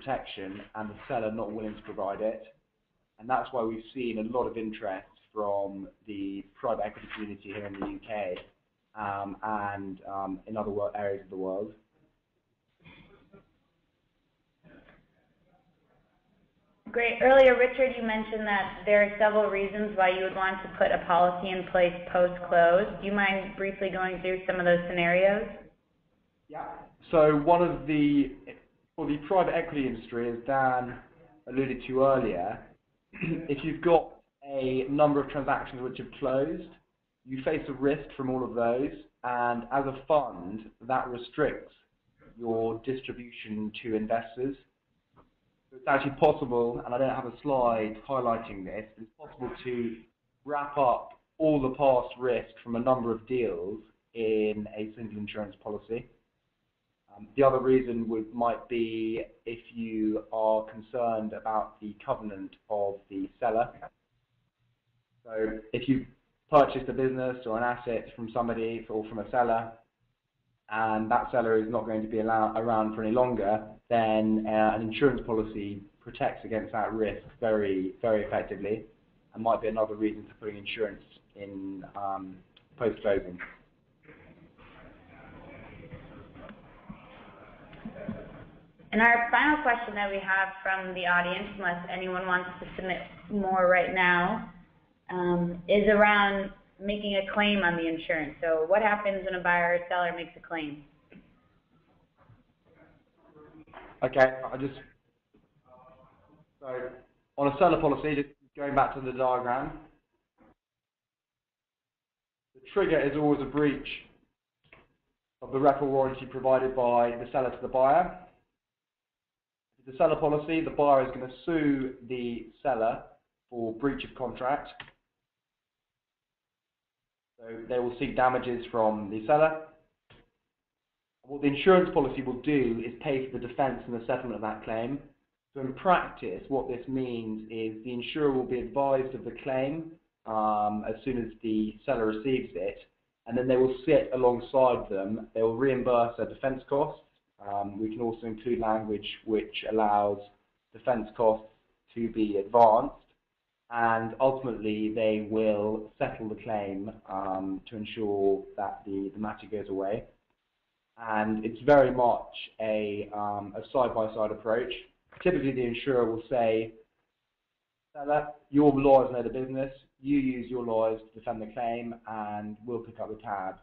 protection and the seller not willing to provide it. And that's why we've seen a lot of interest from the private equity community here in the UK and in other areas of the world. Great. Earlier, Richard, you mentioned that there are several reasons why you would want to put a policy in place post-close. Do you mind briefly going through some of those scenarios? Yeah. So one of for the private equity industry, as Dan alluded to earlier, if you've got a number of transactions which have closed, you face a risk from all of those, and as a fund, that restricts your distribution to investors. So it's actually possible, and I don't have a slide highlighting this, but it's possible to wrap up all the past risk from a number of deals in a single insurance policy. The other reason might be if you are concerned about the covenant of the seller. So if you purchased a business or an asset from somebody or from a seller, and that seller is not going to be around for any longer, then an insurance policy protects against that risk very, very effectively, and might be another reason for putting insurance in post-closing. And our final question that we have from the audience, unless anyone wants to submit more right now, is around making a claim on the insurance. So what happens when a buyer or seller makes a claim? Okay, so on a seller policy, just going back to the diagram, the trigger is always a breach of the rep or warranty provided by the seller to the buyer. If it's a seller policy, the buyer is going to sue the seller for breach of contract. So they will seek damages from the seller. What the insurance policy will do is pay for the defence and the settlement of that claim. So in practice, what this means is the insurer will be advised of the claim as soon as the seller receives it, and then they will sit alongside them. They will reimburse their defence costs. We can also include language which allows defence costs to be advanced, and ultimately they will settle the claim to ensure that the matter goes away. And it's very much a side-by-side approach. Typically the insurer will say, seller, your lawyers know the business, you use your lawyers to defend the claim, and we'll pick up the tab.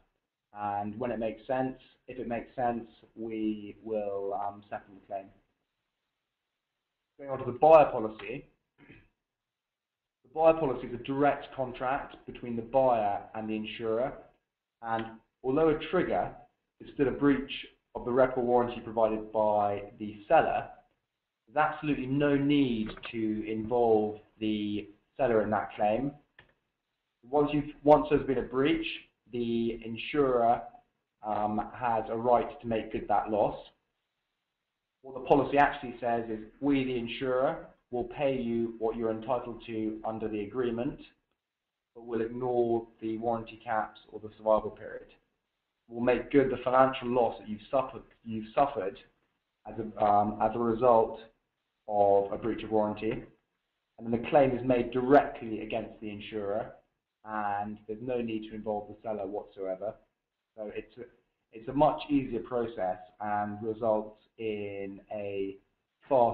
And when it makes sense, if it makes sense, we will settle the claim. Going on to the buyer policy. The buyer policy is a direct contract between the buyer and the insurer, and although a trigger is still a breach of the rep or warranty provided by the seller, there's absolutely no need to involve the seller in that claim. Once there's been a breach, the insurer has a right to make good that loss. What the policy actually says is we, the insurer, will pay you what you're entitled to under the agreement, but we'll ignore the warranty caps or the survival period. We'll make good the financial loss that you've suffered as a result of a breach of warranty, and then the claim is made directly against the insurer, and there's no need to involve the seller whatsoever. So it's a much easier process and results in a far